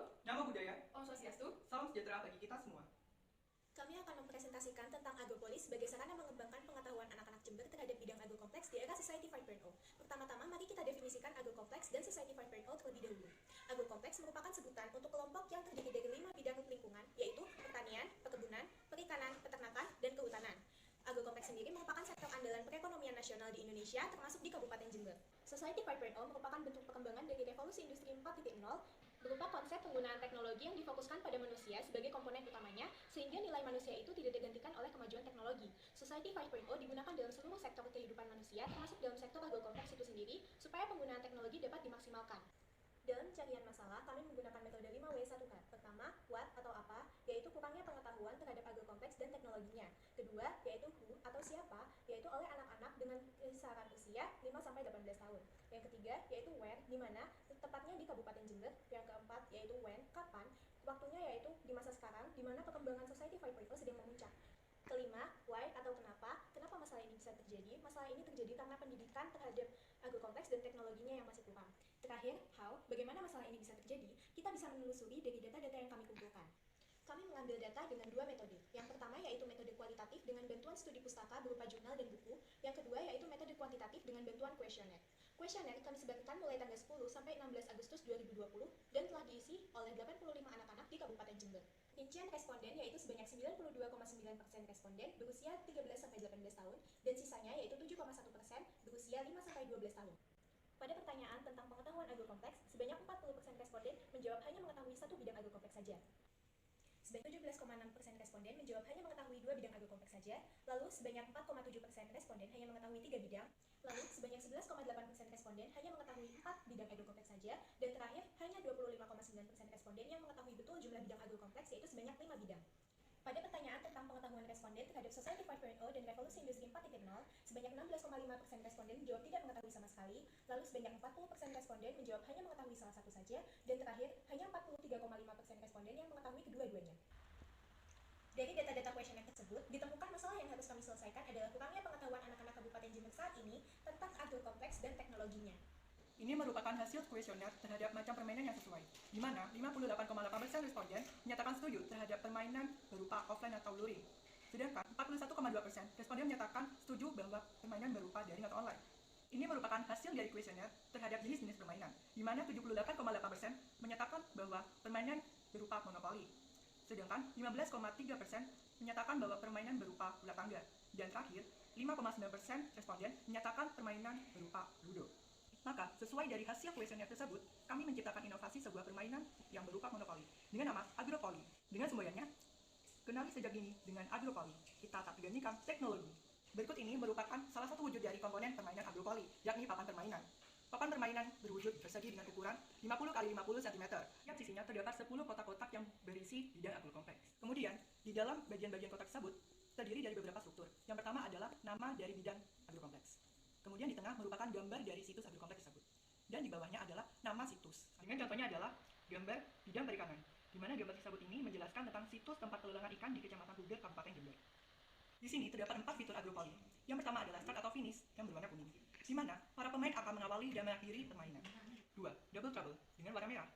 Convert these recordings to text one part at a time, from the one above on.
Halo, Namo Buddhaya, Om Swastiastu. salam sejahtera bagi kita semua. Kami akan mempresentasikan tentang agropolis sebagai sarana mengembangkan pengetahuan anak-anak Jember terhadap bidang agrokompleks di era Society 5.0. Pertama-tama, mari kita definisikan agrokompleks dan Society 5.0 terlebih dahulu. Agrokompleks merupakan sebutan untuk kelompok yang terdiri dari 5 bidang lingkungan, yaitu pertanian, perkebunan, perikanan, peternakan, dan kehutanan. Agrokompleks sendiri merupakan sektor andalan perekonomian nasional di Indonesia, termasuk di Kabupaten Jember. Society 5.0 merupakan bentuk perkembangan dari revolusi industri 4.0 berupa konsep penggunaan teknologi yang difokuskan pada manusia sebagai komponen utamanya, sehingga nilai manusia itu tidak digantikan oleh kemajuan teknologi. Society 5.0 digunakan dalam seluruh sektor kehidupan manusia, termasuk dalam sektor agrokompleks itu sendiri, supaya penggunaan teknologi dapat dimaksimalkan. Dalam pencarian masalah, kami menggunakan metode 5W1H. Pertama, what atau apa, yaitu kurangnya pengetahuan terhadap agrokompleks dan teknologinya. Kedua, yaitu who atau siapa, yaitu oleh anak-anak dengan kisaran usia 5-18 tahun. Yang ketiga, yaitu where, di mana, tepatnya di Kabupaten Jember. Yang keempat, yaitu when, kapan, waktunya yaitu di masa sekarang, di mana perkembangan Society 5.0 sedang memuncak. Kelima, why atau kenapa masalah ini bisa terjadi? Masalah ini terjadi karena pendidikan terhadap agrokompleks dan teknologinya yang masih kurang. Terakhir, how, bagaimana masalah ini bisa terjadi? Kita bisa menelusuri dari data-data yang kami kumpulkan. Kami mengambil data dengan 2 metode. Yang pertama yaitu metode kualitatif dengan bantuan studi pustaka berupa jurnal dan buku. Yang kedua yaitu metode kuantitatif dengan bantuan kuesioner. Kuesioner kami sebarkan mulai tanggal 10 sampai 16 Agustus 2020 dan telah diisi oleh 85 anak-anak di Kabupaten Jember. Rincian responden yaitu sebanyak 92,9% responden berusia 13-18 tahun dan sisanya yaitu 7,1% berusia 5-12 tahun. Pada pertanyaan tentang pengetahuan agrokompleks, sebanyak 40% responden menjawab hanya mengetahui satu bidang agrokompleks saja. Sebanyak 17,6% responden menjawab hanya mengetahui 2 bidang agrokompleks saja, lalu sebanyak 4,7% responden hanya mengetahui 3 bidang, lalu sebanyak 11,8% responden hanya mengetahui 4 bidang agrokompleks saja, dan terakhir hanya 25,9% responden yang mengetahui betul jumlah bidang agrokompleks yaitu sebanyak 5 bidang. Pada pertanyaan tentang pengetahuan responden terhadap Society 5.0 dan Revolusi Industri 4.0, sebanyak 16,5% responden menjawab tidak mengetahui sama sekali, lalu sebanyak 40% responden menjawab hanya mengetahui salah satu saja, dan terakhir hanya 43,5% responden yang mengetahui kedua-duanya. Dari data-data kuesioner tersebut, ditemukan masalah yang harus kami selesaikan adalah kurangnya pengetahuan anak-anak Kabupaten Jember saat ini tentang agrokompleks dan teknologinya. Ini merupakan hasil kuesioner terhadap macam permainan yang sesuai, di mana 58,8% responden menyatakan setuju terhadap permainan berupa offline atau luring. Sedangkan 41,2% responden menyatakan setuju bahwa permainan berupa daring atau online. Ini merupakan hasil dari kuesioner terhadap jenis-jenis permainan, di mana 78,8% menyatakan bahwa permainan berupa monopoli. Sedangkan 15,3% menyatakan bahwa permainan berupa ular tangga. Dan terakhir, 5,9% responden menyatakan permainan berupa ludo. Maka, sesuai dari hasil kuesioner tersebut, kami menciptakan inovasi sebuah permainan yang berupa monopoli dengan nama agropoli. Dengan semboyannya, kenali sejak dini dengan agropoli, kita tak gantikan teknologi. Berikut ini merupakan salah satu wujud dari komponen permainan agropoli, yakni papan permainan. Papan permainan berwujud persegi dengan ukuran 50 x 50 cm. Tiap sisinya terdapat 10 kotak-kotak yang berisi bidang agrokompleks. Kemudian, di dalam bagian-bagian kotak tersebut terdiri dari beberapa struktur. Yang pertama adalah nama dari bidang agrokompleks. Kemudian di tengah merupakan gambar dari situs agrokompleks tersebut. Dan di bawahnya adalah nama situs. Dengan contohnya adalah gambar bidang perikanan, di mana gambar tersebut ini menjelaskan tentang situs tempat pelelangan ikan di Kecamatan Puger, Kabupaten Jember. Di sini terdapat 4 fitur agropoli. Yang pertama adalah start atau finish yang berwarna kuning, di mana para pemain akan mengawali dan mengakhiri permainan. 2. Double trouble dengan warna merah.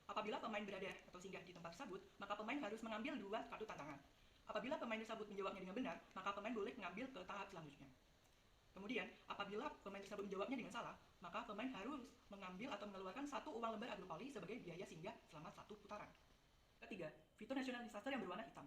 Apabila pemain berada atau singgah di tempat tersebut, maka pemain harus mengambil 2 kartu tantangan. Apabila pemain tersebut menjawabnya dengan benar, maka pemain boleh mengambil ke tahap selanjutnya. Kemudian, apabila pemain tersebut menjawabnya dengan salah, maka pemain harus mengambil atau mengeluarkan 1 uang lembar agropoli sebagai biaya singgah selama 1 putaran. Ketiga, fitur national disaster yang berwarna hitam.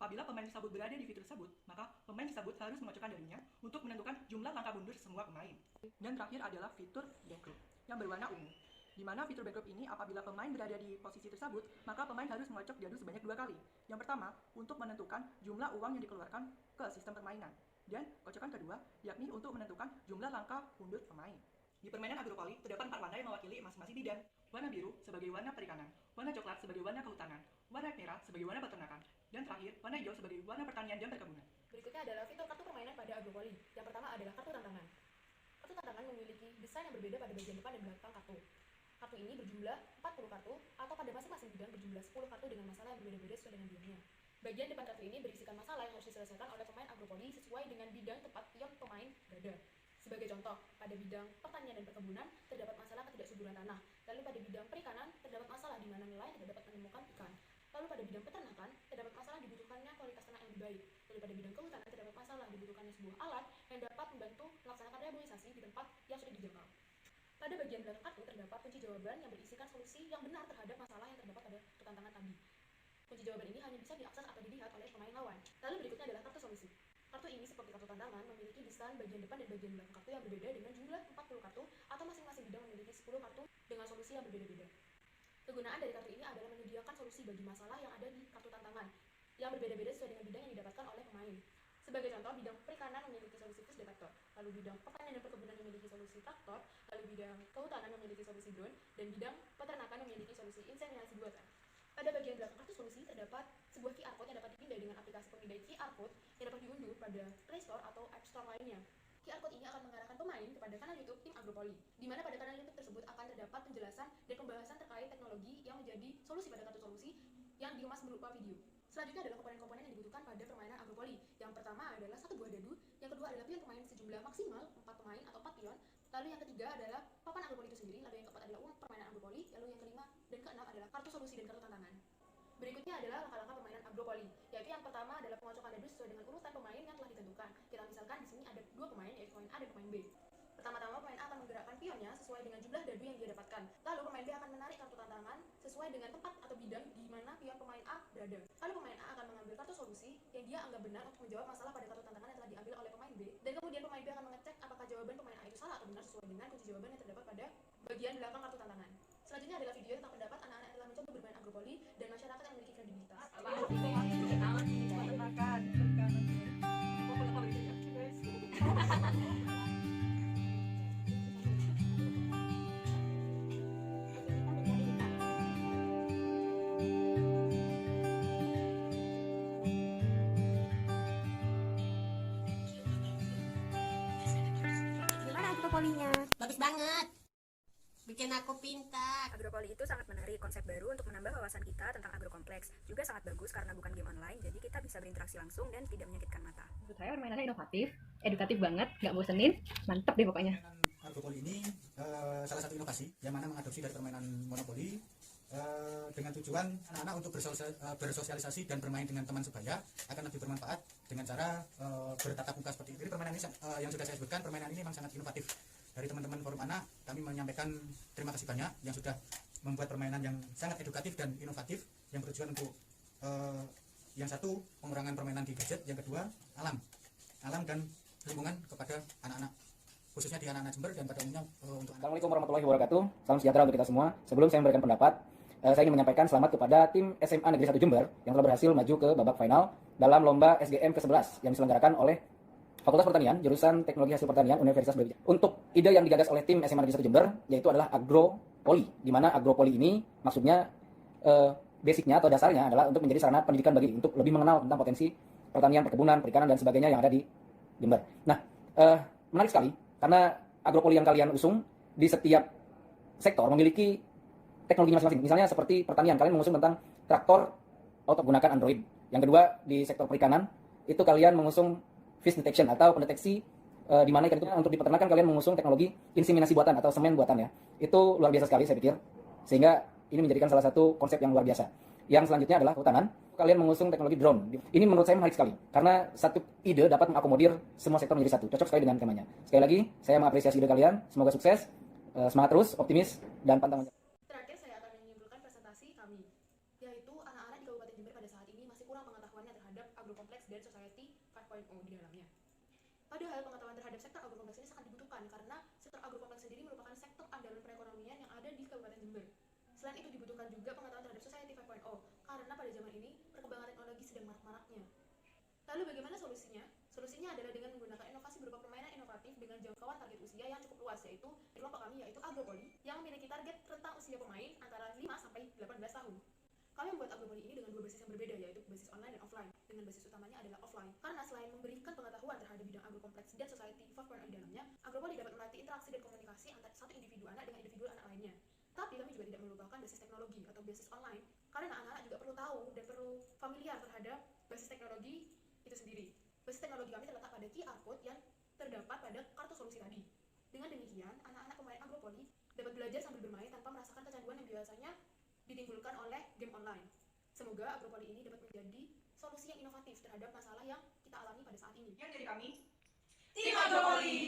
Apabila pemain tersebut berada di fitur tersebut, maka pemain tersebut harus mengocokkan darinya untuk menentukan jumlah langkah mundur semua pemain. Dan terakhir adalah fitur backgroup yang berwarna ungu, di mana fitur backgroup ini apabila pemain berada di posisi tersebut, maka pemain harus mengocok jadu sebanyak 2 kali. Yang pertama, untuk menentukan jumlah uang yang dikeluarkan ke sistem permainan. Dan kocokan kedua, yakni untuk menentukan jumlah langkah mundur pemain. Di permainan agropoli, terdapat 4 warna yang mewakili masing-masing bidang. Warna biru sebagai warna perikanan, warna coklat sebagai warna kehutanan, warna merah sebagai warna peternakan, dan terakhir, warna hijau sebagai warna pertanian dan perkebunan. Berikutnya adalah fitur kartu permainan pada agropoli. Yang pertama adalah kartu tantangan. Kartu tantangan memiliki desain yang berbeda pada bagian depan dan belakang kartu. Kartu ini berjumlah 40 kartu, atau pada masing-masing bidang berjumlah 10 kartu dengan masalah yang berbeda-beda sesuai dengan bidangnya. Bagian depan kartu ini berisikan masalah yang harus diselesaikan oleh pemain agropoli sesuai dengan bidang tempat tiap pemain berada. Sebagai contoh, pada bidang pertanian dan perkebunan terdapat masalah ketidaksuburan tanah. Lalu pada bidang perikanan terdapat masalah di mana nilai dapat menemukan ikan. Lalu pada bidang peternakan, terdapat masalah dibutuhkannya kualitas ternak yang lebih baik. Lalu pada bidang kehutanan, terdapat masalah dibutuhkannya sebuah alat yang dapat membantu melaksanakan rehabilitasi di tempat yang sudah dijangkau. Pada bagian belakang kartu terdapat kunci jawaban yang berisikan solusi yang benar terhadap masalah yang terdapat pada tantangan tadi. Kunci jawaban ini hanya bisa diakses atau dilihat oleh pemain lawan. Lalu berikutnya adalah kartu solusi. Kartu ini seperti kartu tantangan memiliki desain bagian depan dan bagian belakang kartu yang berbeda dengan jumlah 40 kartu atau masing-masing bidang memiliki 10 kartu dengan solusi yang berbeda-beda. Kegunaan dari kartu ini adalah menyediakan solusi bagi masalah yang ada di kartu tantangan yang berbeda-beda sesuai dengan bidang yang didapatkan oleh pemain. Sebagai contoh, bidang perikanan memiliki solusi fish detector, lalu bidang pertanian dan perkebunan memiliki solusi traktor, lalu bidang kehutanan memiliki solusi drone, dan bidang peternakan memiliki solusi inseminasi buatan. Pada bagian belakang kartu solusi terdapat sebuah QR code yang dapat dipindai dengan aplikasi pemindai QR code yang dapat diunduh pada Play Store atau App Store lainnya. QR code ini akan mengarahkan pemain kepada kanal YouTube tim Agropoli, di mana pada kanal YouTube tersebut akan terdapat penjelasan dan pembahasan terkait teknologi yang menjadi solusi pada kartu solusi yang dikemas berupa video. Selanjutnya adalah komponen-komponen yang dibutuhkan pada permainan Agropoli. Yang pertama adalah satu buah dadu, yang kedua adalah pion pemain sejumlah maksimal 4 pemain atau 4 pion, lalu yang ketiga adalah papan Agropoli itu sendiri, lalu yang keempat adalah uang permainan Agropoli, lalu yang kelima dan keenam adalah kartu solusi dan kartu tantangan. Berikutnya adalah langkah-langkah permainan Agropoli, yaitu yang pertama adalah pengocokan dadu sesuai dengan urutan pemain yang telah ditentukan. Kita misalkan di sini ada 2 pemain, yaitu pemain A dan pemain B. Pertama-tama pemain A akan menggerakkan pionnya sesuai dengan jumlah dadu yang dia dapatkan. Lalu pemain B akan menarik kartu tantangan sesuai dengan tempat atau bidang di mana pion pemain A berada. Lalu pemain A akan mengambil kartu solusi yang dia anggap benar untuk menjawab masalah pada kartu tantangan yang telah diambil oleh pemain B. Dan kemudian pemain B akan mengecek apakah jawaban pemain A itu salah atau benar sesuai dengan kunci jawaban yang terdapat pada bagian belakang kartu tantangan. Selanjutnya adalah video tentang pendapat anak-anak yang telah mencoba bermain Agropoli dan masyarakat yang memiliki kredibilitas. Gimana Agropolinya? Bagus banget. Bikin aku pintar. Agropoli itu sangat menarik, konsep baru untuk menambah wawasan kita tentang agrokompleks. Juga sangat bagus karena bukan game online, jadi kita bisa berinteraksi langsung dan tidak menyakitkan mata. Menurut saya permainannya inovatif, edukatif banget, nggak bosenin, mantep deh pokoknya. Agropoli ini salah satu inovasi yang mana mengadopsi dari permainan monopoli dengan tujuan anak-anak untuk bersosialisasi dan bermain dengan teman sebaya akan lebih bermanfaat dengan cara bertatap muka seperti ini. Jadi permainan ini yang sudah saya sebutkan, permainan ini memang sangat inovatif. Dari teman-teman forum anak, kami menyampaikan terima kasih banyak yang sudah membuat permainan yang sangat edukatif dan inovatif yang bertujuan untuk yang satu pengurangan permainan di gadget, yang kedua alam dan lingkungan kepada anak-anak, khususnya di anak-anak Jember dan pada umumnya untuk anak. Assalamualaikum warahmatullahi wabarakatuh. Salam sejahtera untuk kita semua. Sebelum saya memberikan pendapat, saya ingin menyampaikan selamat kepada tim SMA Negeri 1 Jember yang telah berhasil maju ke babak final dalam lomba SGM ke-11 yang diselenggarakan oleh Fakultas Pertanian, jurusan Teknologi Hasil Pertanian, Universitas Brawijaya. Untuk ide yang digagas oleh tim SMA Negeri 1 Jember, yaitu adalah Agropoli, di mana Agropoli ini maksudnya basicnya atau dasarnya adalah untuk menjadi sarana pendidikan bagi untuk lebih mengenal tentang potensi pertanian, perkebunan, perikanan, dan sebagainya yang ada di Jember. Nah, menarik sekali karena Agropoli yang kalian usung di setiap sektor memiliki teknologi masing-masing. Misalnya seperti pertanian, kalian mengusung tentang traktor untuk gunakan Android. Yang kedua, di sektor perikanan, itu kalian mengusung fish detection atau pendeteksi di mana ikan itu. Untuk di peternakan kalian mengusung teknologi inseminasi buatan atau semen buatan ya. Itu luar biasa sekali saya pikir. Sehingga ini menjadikan salah satu konsep yang luar biasa. Yang selanjutnya adalah kehutanan. Kalian mengusung teknologi drone. Ini menurut saya menarik sekali karena satu ide dapat mengakomodir semua sektor menjadi satu. Cocok sekali dengan temanya. Sekali lagi, saya mengapresiasi ide kalian. Semoga sukses, semangat terus, optimis, dan pantang menyerah. Terakhir saya akan menyimpulkan presentasi kami, yaitu anak-anak di Kabupaten Jember pada saat ini masih kurang pengetahuannya terhadap agrokompleks dan society 5.0 di dalamnya. Padahal pengetahuan terhadap sektor agrokompleks ini sangat dibutuhkan karena sektor agrokompleks sendiri merupakan sektor andalan perekonomian yang ada di Kabupaten Jember. Selain itu dibutuhkan juga pengetahuan terhadap society 5.0 karena pada zaman ini perkembangan teknologi sedang marak-maraknya. Lalu bagaimana solusinya? Solusinya adalah dengan menggunakan inovasi berupa permainan inovatif dengan jangkauan target usia yang cukup luas, yaitu di kelompok kami yaitu Agropoli yang memiliki target rentang usia pemain antara 5 sampai 18 tahun. Kami membuat Agropoli ini dengan 2 basis yang berbeda, yaitu basis online dan offline. Dengan basis utamanya adalah offline, karena selain memberikan pengetahuan terhadap bidang agrokompleks dan society 5.0 di dalamnya, Agropoli dapat melatih interaksi dan komunikasi antara satu individu anak dengan individu anak lainnya. Tapi kami juga tidak melupakan basis teknologi atau basis online, karena anak-anak juga perlu tahu dan perlu familiar terhadap basis teknologi itu sendiri. Basis teknologi kami terletak pada QR code yang terdapat pada kartu solusi tadi. Dengan demikian, anak-anak pemain Agropoli dapat belajar sambil bermain tanpa merasakan kecanduan yang biasanya ditimbulkan oleh game online. Semoga Agropoli ini dapat menjadi solusi yang inovatif terhadap masalah yang kita alami pada saat ini. Sekian dari kami. Tim Agropoli.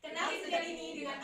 Kenali sejarah ini dengan